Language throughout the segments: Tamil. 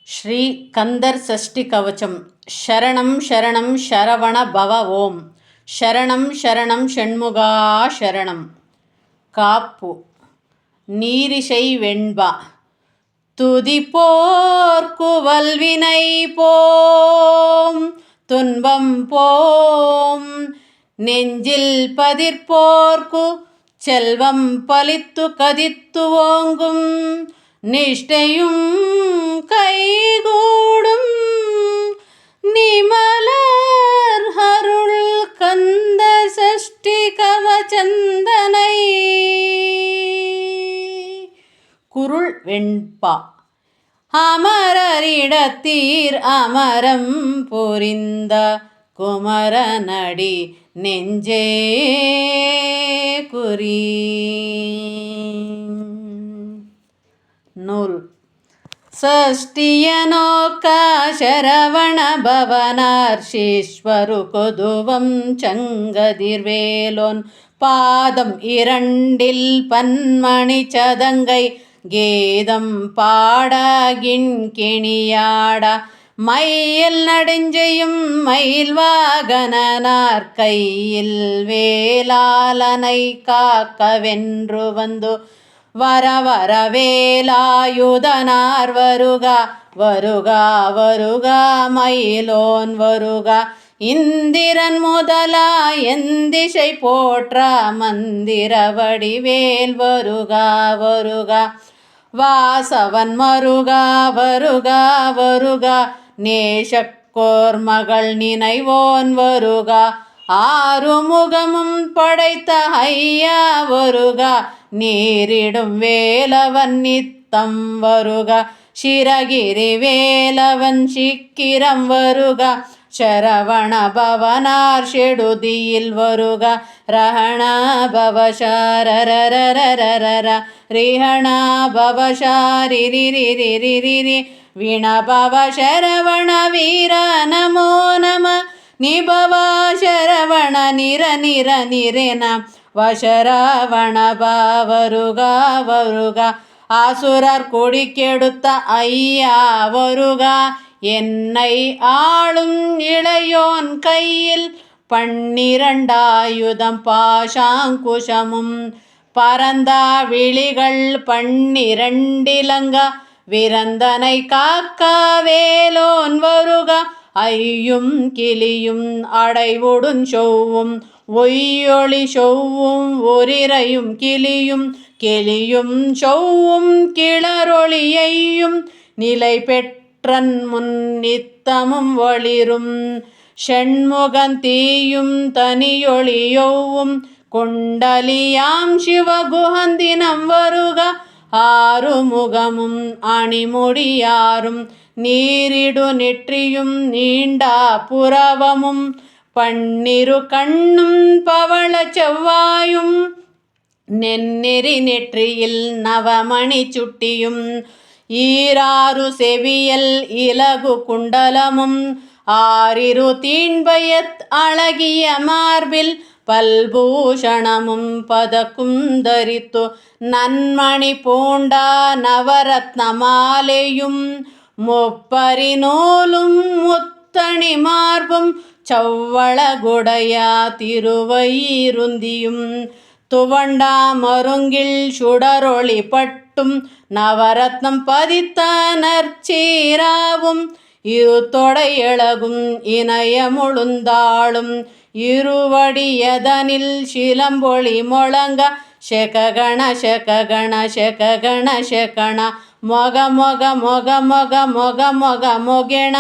ஸ்ரீ கந்தர் சஷ்டி கவச்சம். ஷரணம் ஷரணம் ஷரவண பவ ஓம். ஷரணம் ஷரணம் ஷண்முகா ஷரணம். காப்பு நீரிசை வெண்பா. துதிப்போர்க்கு வல்வினை போம் துன்பம் போம். நெஞ்சில் பதிர்ப்போர்க்கு செல்வம் பலித்து கதித்து ஓங்கும். நிஷ்டையும் கைகூடும் நிமலர் அருள் கந்த சஷ்டி கவச்சந்தனை. குருள் வெண்பா. அமரரிடத்தீர் அமரம் புரிந்த குமரனடி நெஞ்சே குறி. நூல் ಷಷ್ಠಿಯ ನೋಕ ಶರವಣ ಭವನಾರ್ ಶೀಶ್ವರು கொதுவம் சங்கதிர்வேலோன் பாதம் இரண்டில் பன்மணி சதங்கை கேதம் பாடாகின் கிணியாடா மையில் நடுஞ்செய்யும் மயில் வாகனார் கையில் வேலாலனை காக்கவென்று வந்து வர வர வேலாயுதனார் வருகா வருகா வருகா மயிலோன் வருகா. இந்திரன் முதலா எந்திசை போற்றா மந்திர வடிவேல் வருகா வருகா. வாசவன் மருகா வருகா வருகா. நேசக்கோர் மகள் நினைவோன் வருகா. ஆறுமுகமும் படைத்த ஐயா வருகா. நீரிடும் வேலவன் நித்தம் வருகா. சிரகிரி வேலவன் சிக்கிரம் வருகா. ಶರವಣ ಭವನಾರ್ ಷೆಡುದಿயில் வருகா. ರಹಣ ಭವಶಾರರರರರರ ರಿಹಣ ಭವಶಾರಿರಿರಿರಿರಿರಿ ವೀಣ ಭವ ಶರವಣ ವೀರ ನಮೋ ನಮ. ನಿಭವ ಶರವಣ ನಿರ ನಿರ ನಿರೆನ வசரவண வருகா வருகா. ஆசுரர் கொடி கெடுத்த ஐயா வருகா. என்னை ஆளும் இளையோன் கையில் 12 பாசாங்குஷமும் பரந்தா விழிகள் 12 விரந்தனை காக்கா வேலோன் வருகா. ஐயும் கிளியும் அடைவுடன் சொவ்வும் ஒய்யொளி சொவ்வும் ஒரிரையும் கிளியும் கிளியும் சொவ்வும் கிளரொளியையும் நிலை பெற்றன் முன் நித்தமும் ஒளிரும். ஷண்முகந்தீயும் தனியொளியொவ்வும் குண்டலியாம் சிவகுஹந்தினம் வருகா. ஆறுமுகமும் அணிமுடியாரும் நீரிடு நெற்றியும் நீண்டா புறவமும் 12 கண்ணும் பவள செவ்வாயும் நென்னெறி நெற்றியில் நவமணி சுட்டியும் 6 செவியல் இலகு குண்டலமும் 6 தீண்பயத் அழகிய மார்பில் பல்பூஷணமும் பதக்கும் தரித்து நன்மணி பூண்டா நவரத்ன மாலையும் 30 நூலும் முத்தணி மார்பும் சவ்வளகுடையா திருவயிருந்தியும் துவண்டா மருங்கில் சுடரொளி பட்டும் நவரத்னம் பதித்த நற்சீராவும் 2 தொடையழகும் இணையமுழுந்தாளும் 2 வடியதனில் சிலம்பொளி முழங்க ಶಕಗಣ ಶಕಗಣ ಶಕಗಣ ಶಕಣ ಮೊಗ ಮೊಗ ಮೊಗ ಮೊಗ ಮೊಗ ಮೊಗ ಮೊಗೆಣ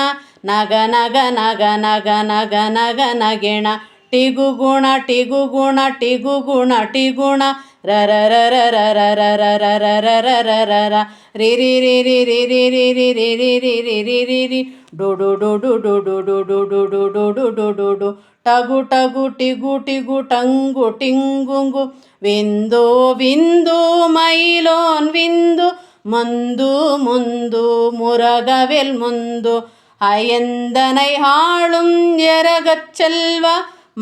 ನಗ ನಗ ನಗ ನಗ ನಗ ನಗ ನಗೆಣ ಟಿಗು ಗುಣ ಟಿಗು ಗುಣ ಟಿಗು ಗುಣ ಟಿಗುಣ ರರ ರರ ರರ ರರ ರರ ರರ ರರ ರ ರಿ ರಿ ರಿ ರಿ ರಿ ರಿ ರಿ ರಿ ರಿ ರಿ ರಿ ರಿ ರಿ ರಿ ರಿ ಡು ಡು ಡು ಡು ಡು ಡು ಡು ಡು ಡು ಡು ಡು ಡು ಡು ಡು ಡು ಟಗು ಟಗು ಟಿಗು ಟಿಗು ಟಂಗು ಟಿಂಗುಂಗು விந்து விந்து மயிலோன் விந்து முந்து முந்து முரகவில் முந்து அயந்தனை ஆளும் எரகச் செல்வ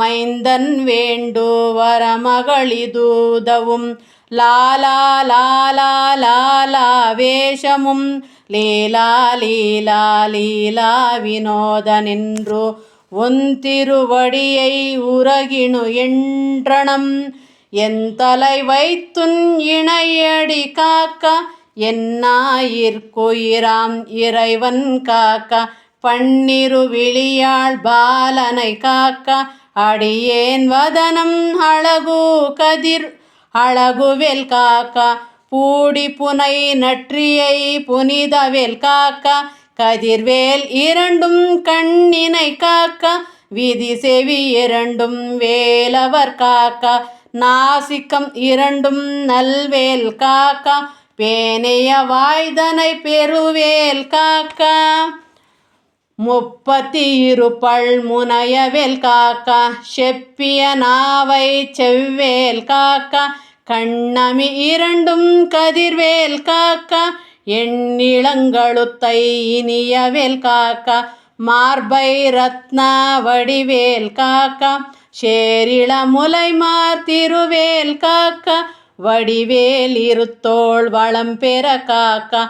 மைந்தன் வேண்டு வரமகளிதூதவும் லாலா லாலா லாலா வேஷமும் லீலா லீலா லீலா வினோதனென்று உன்திருவடியை உரகினு என்றனம் எந்தலை வைத்துன் இணையடி காக்க என்னாயிற்குயிராம் இறைவன் காக்க பன்னிரு விழியாள் பாலனை காக்க அடியேன் வதனம் அழகுவேல் காக்க பூடி புனை நற்றியை புனிதவேல் காக்க கதிர்வேல் இரண்டும் கண்ணினை காக்க விதி செவி இரண்டும் வேலவர் காக்க நாசிக்கம் இரண்டும் நல்வேல் காக்க பேணைய வாய்தனை பெருவேல் காக்க முப்பத்தி இருபல் முனையவேல் காக்க செப்பிய நாவை செவ்வேல் காக்க கண்ணமி இரண்டும் கதிர்வேல் காக்க எண்ணிளங்கழுத்தை இனியவேல் காக்க மார்பை ரத்ன வடிவேல் காக்க சேரிள முலைமார் திருவேல் காக்க வடிவேல் இருத்தோள் வளம் பெற காக்க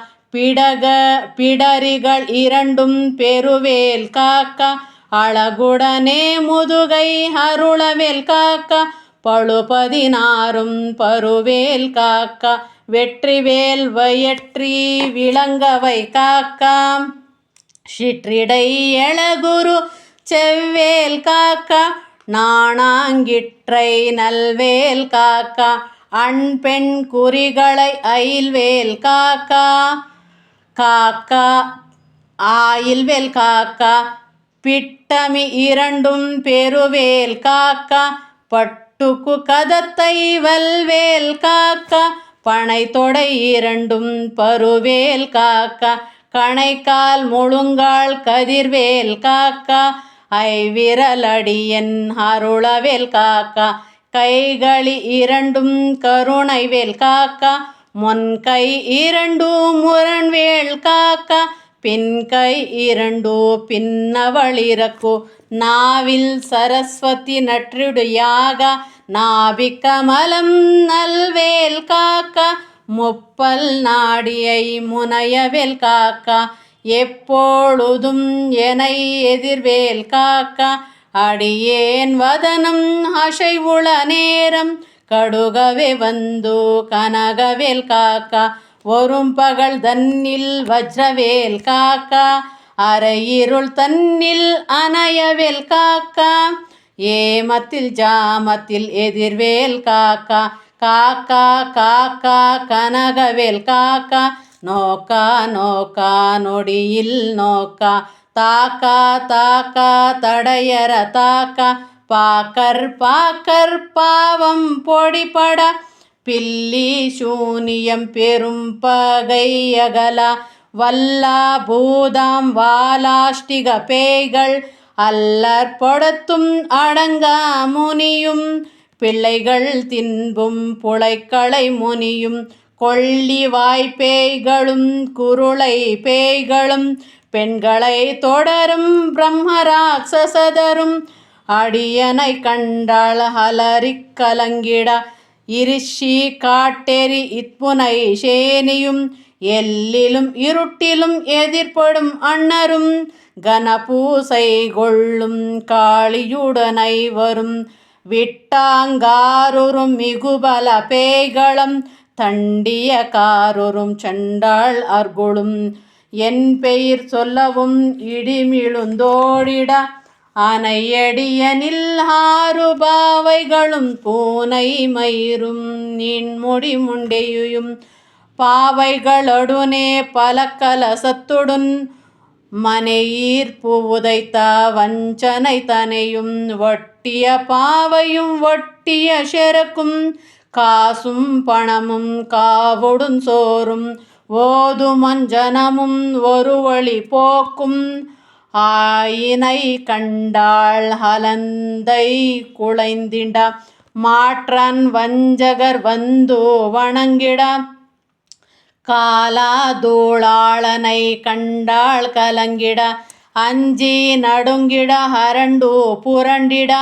பிடரிகள் இரண்டும் பெருவேல் காக்க அழகுடனே முதுகை அருளவேல் காக்க பழு16 பருவேல் காக்க வெற்றிவேல் வயற்றி விளங்கவை காக்க சிற்றிடை எழகுரு செவ்வேல் காக்க நாணாங்கிற்றை நல்வேல் காக்க அண் பெண் குறிகளை அயில்வேல் காக்க ஆயில்வேல் காக்க பிட்டமி இரண்டும் பெருவேல் காக்க பட்டுக்கு கதத்தை வல்வேல் காக்க பனை தொடை இரண்டும் பருவேல் காக்க கணைக்கால் முழுங்கால் கதிர்வேல் காக்க ஐவிரலடியன் அருளவேல் காக்க கைகளி இரண்டும் கருணைவேல் காக்க முன்கை இரண்டு முரண்வேல் காக்க பின்கை இரண்டு பின்னவளிரக்கு நாவில் சரஸ்வதி நற்றிடுயாக நாபிக்கமலம் நல்வேல் காக்க முப்பல் நாடியை முனையவேல் காக்க எப்பொழுதும் எனை எதிர்வேல் காக்க அடியேன் வதனம் அசைவுள நேரம் கடுகவே வந்து கனகவேல் காக்க ஒரும் பகல் தன்னில் வஜ்ரவேல் காக்க அரையிருள் தன்னில் அணையவேல் காக்க ஏமத்தில் ஜாமத்தில் எதிர்வேல் காக்க காக்கா காக்கா கனகவேல் காக்க நோக்கா நோக்கா நொடியில் நோக்கா தாக்கா தாக்கா தடையற தாக்கா பாக்கர் பாவம் பொடிபட பில்லி சூனியம் பெரும் பகை அகலா வல்லா பூதாம் வாலாஷ்டிக பேய்கள் அல்லற் பொடத்தும் அடங்கா முனியும் பிள்ளைகள் தின்பும் புழைக்களை முனியும் கொள்ளி வாய்ப்பேய்களும் குருளை பேய்களும் பெண்களை தொடரும் பிரம்மராட்சசதரும் அடியனை கண்டாள் அலறிக் கலங்கிட இரிஷி காட்டெறி இத்புனை சேனியும் எல்லிலும் இருட்டிலும் எதிர்ப்படும் அண்ணரும் கனபூசை கொள்ளும் காளியுடனை வரும் விட்டாங்காருரும் மிகுபல பேய்களும் தண்டிய காருரும் சண்டாள் அர்குளும் என் பெயர் சொல்லவும் இடிமிழுந்தோடிட அனையடியனில் ஆறுபாவைகளும் பூனை மயிரும் நீன்முடி முண்டையும் பாவைகளொடுனே பல கலசத்துடன் மனையீர்ப்பு உதைத்த வஞ்சனை தனையும் ஒட்டிய பாவையும் ஒட்டிய செருக்கும் காசும் பணமும் காவொடும் சோறும் ஓதுமஞ்சனமும் ஒரு வழி போக்கும் ஆயினை கண்டாள் அலந்தை குலைந்திட மாற்றன் வஞ்சகர் வந்து வணங்கிட காலாதூளாளனை கண்டாள் கலங்கிட அஞ்சி நடுங்கிட அரண்டு புரண்டிட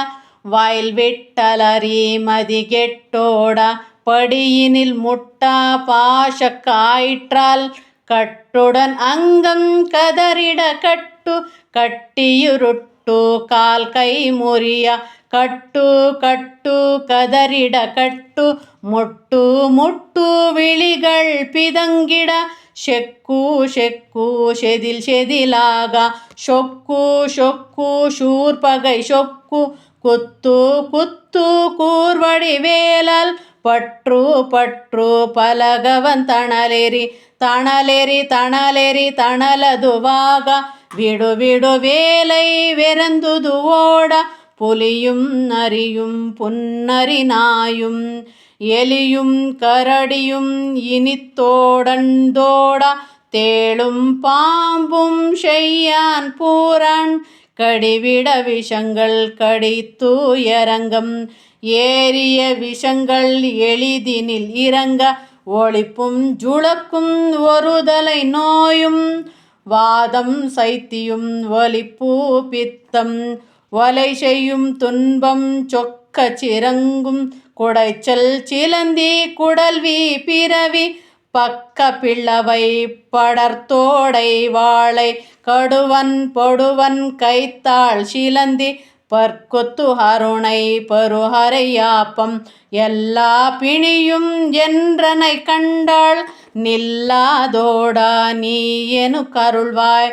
வாயில் விட்டலறி மதி கெட்டோட படியினில் முட்டா பாசக்காயிற்றால் கட்டுடன் அங்கம் கதறிட கட்டு கட்டியுருட்டு கால் கை முறிய கட்டு கட்டு கதறிட கட்டு முட்டு முட்டு விழிகள் பிதங்கிட செக்கு செக்கு செதில் செதிலாக சொக்கு சொக்கு சூர்பகை சொக்கு குத்து குத்து கூர்வடி வேலால் பற்று பற்று பலகவன் தணலேறி தணலேறி தணலேறி தணலதுவாக விடு விடு வேலை வெறந்துது ஓட புலியும் நரியும் புன்னரி நாயும் எலியும் கரடியும் இனித்தோடந்தோட தேளும் பாம்பும் செய்யான் பூரான் கடிவிட விஷங்கள் கடித்து இறங்கம் ஏறிய விஷங்கள் எளிதினில் இறங்க ஒளிப்பும் ஜுளக்கும் ஒருதலை நோயும் வாதம் சைத்தியும் ஒலிப்பு பித்தம் ஒலை செய்யும் துன்பம் சொக்க சிறங்கும் குடைச்சல் சிலந்தி குடல்வி பிறவி பக்க பிள்ளவை படர்த்தோடை வாழை கடுவன் பொடுவன் கைத்தாள் சிலந்தி பற்கொத்து அருணை பருஹரையாப்பம் எல்லா பிணியும் என்றனை கண்டாள் நில்லாதோடா நீ எனு கருள்வாய்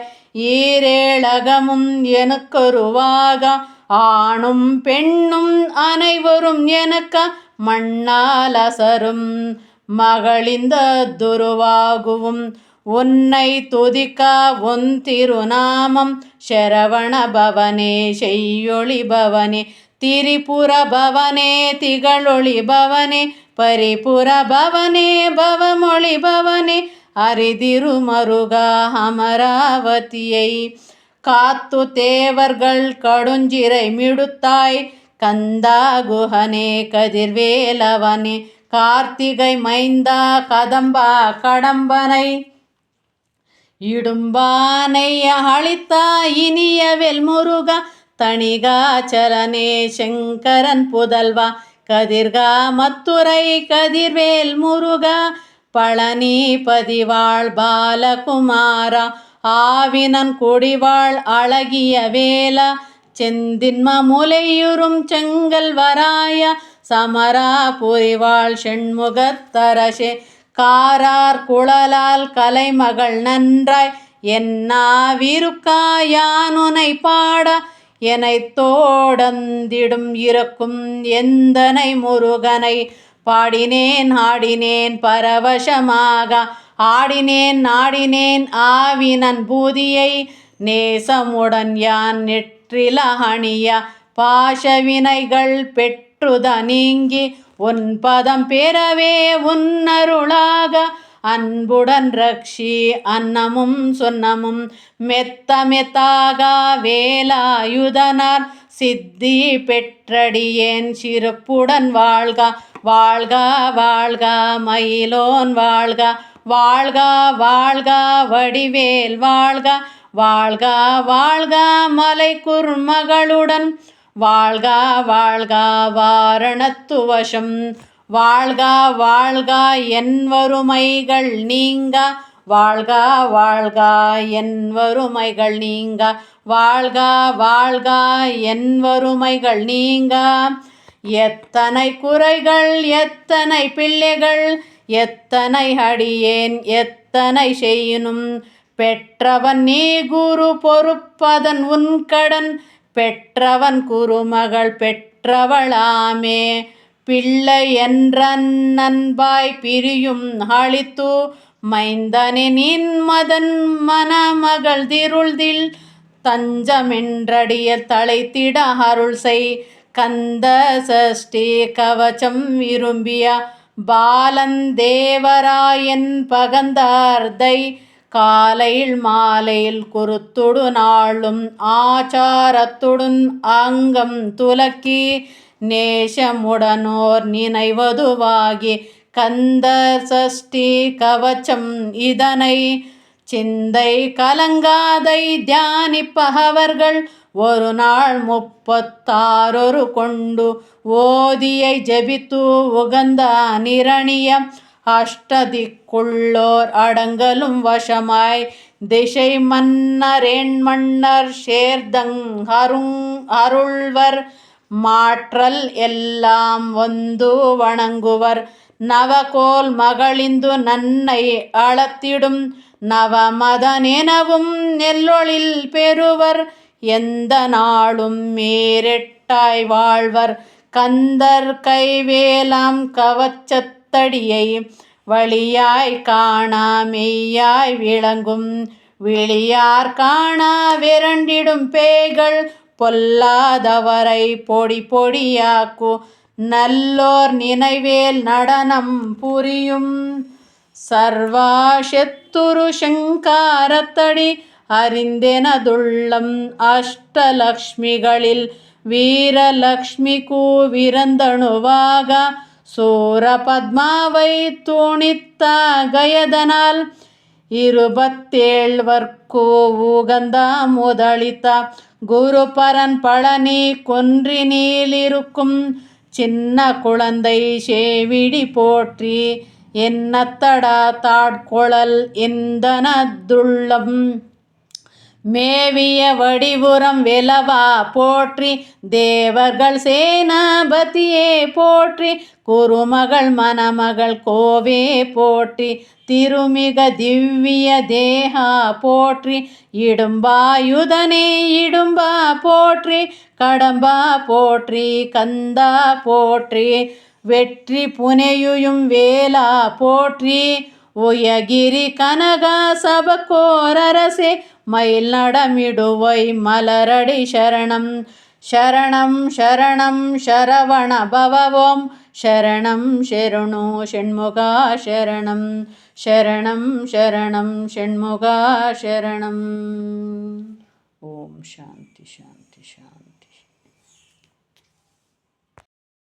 ஈரேழகமும் எனக்கொருவாக ஆணும் பெண்ணும் அனைவரும் எனக்க மண்ணால் அசரும் மகளிந்த துருவாகுவும் உன்னை துதிக்க உன் திருநாமம் சரவண பவனே செய்யொளி பவனே திரிபுர பவனே திகழொளி பவனே பரிபுர பவனே பவமொழி பவனே அரிதிருமருகா அமராவதியை காத்து தேவர்கள் கடுஞ்சிறை மிடுத்தாய் கந்தா குஹனே கதிர்வேலவனே கார்த்திகை மைந்தா கதம்பா கடம்பனை இடும்பானை அழித்தா இனியவெல் முருகா தணிகாச்சலனே சங்கரன் புதல்வா கதிர்கா மத்துரை கதிர்வேல் முருகா பழனி பதிவாள் பாலகுமாரா ஆவினன் குடிவாள் அழகிய வேலா செந்தின்ம முலையுறும் செங்கல் வராய சமரா புரிவாள் செண்முகத்தரசே காரார் குழலால் கலைமகள் நன்றாய் என்னாவிருக்கா யானுனை பாட எனை தோடந்திடும் இருக்கும் எந்தனை முருகனை பாடினேன் ஆடினேன் பரவசமாக ஆடினேன் நாடினேன் ஆவினன் பூதியை நேசமுடன் யான் நெற்றில அணிய பாசவினைகள் பெற்றுத நீங்கி உன் பதம் பெறவே உன்னருளாக அன்புடன் ரக்ஷி அன்னமும் சொன்னமும் மெத்த மெத்தாக வேலாயுதனார் சித்தி பெற்றடியேன் சிறப்புடன் வாழ்க வாழ்க வாழ்க மயிலோன் வாழ்க வாழ்க வாழ்க வடிவேல் வாழ்க வாழ்க வாழ்க மலை குர்மகளுடன் வாழ்க வாழ்க வாரணத்து வசம் வாழ்க வாழ்க என் வறுமைகள் நீங்க வாழ்க வாழ்க என் வறுமைகள் நீங்க வாழ்க வாழ்க என் வறுமைகள் நீங்க எத்தனை குறைகள் எத்தனை பிள்ளைகள் எத்தனை அடியேன் எத்தனை செய்யினும் பெற்றவன் நீ குரு பொறுப்பதன் உன் கடன் பெற்றவன் குருமகள் பெற்றவளாமே பிள்ளை என்ற நண்பாய் பிரியும் அளித்து மைந்தனே நின் மதன் மணமகள் திருள்தில் தஞ்சமென்றடிய தலைத்திட அருள் செய் கந்த சஷ்டி கவச்சம் விரும்பிய பாலன் தேவராயன் பகந்தார்தை காலையில் மாலையில் குருத்துடு நாளும் ஆச்சாரத்துடன் அங்கம் துலக்கி நேசமுடனோர் நினைவதுவாகி கந்த சஷ்டி கவச்சம் இதனை சிந்தை கலங்காதை தியானிப்பவர்கள் ஒரு நாள் 36 கொண்டு ஓதியை ஜபித்து உகந்த நிரணிய அஷ்டதிக்குள்ளோர் அடங்கலும் வசமாய் திசை மன்னரேன் மன்னர் சேர்தங் அருள்வர் மாற்றல் எல்லாம் வந்து வணங்குவர் நவகோல் மகளிந்து நன்னை அளத்திடும் நவமதனெனவும் நெல்லொழில் பெறுவர் எந்த நாளும் மேரெட்டாய் வாழ்வர் கந்தர் கைவேலாம் கவச்சத்தடியை வழியாய் காணா மெய்யாய் விளங்கும் விழியார் காணா விரண்டிடும் பேய்கள் பொல்லாதவரை பொடி பொடியாக்கு நல்லோர் நினைவேல் நடனம் புரியும் சர்வாசெத்துரு சங்காரத்தடி அறிந்தெனதுள்ளம் அஷ்டலக்ஷ்மிகளில் வீரலக்ஷ்மி கூவிரந்தணுவாக சூரபத்மாவை தூணித்த கயதனால் 27 உகந்த முதலித்த குருபரன் பழனி குன்றினிலிருக்கும் சின்ன குழந்தை சேவிடி போற்றி என்னத்தடா தாட்குழல் இந்தனதுள்ளம் மேவிய வடிவுரம் விலவா போற்றி தேவர்கள் சேனாபதியே போற்றி குருமகள் மணமகள் கோவே போற்றி திருமிக திவ்ய தேகா போற்றி இடும்பாயுதனே இடும்பா போற்றி கடம்பா போற்றி கந்தா போற்றி வெற்றி புனையும் வேலா போற்றி உயகிரி கனகா சபக்கோரரசே மயில் நடமிடுவை மலரடி சரணம் சரணம் சரணம் சரவண பவவோம் சரணம் ஷெருணு ஷண்முகா சரணம் சரணம் சரணம் ஷண்முகா சரணம். ஓம் சாந்தி சாந்தி சாந்தி.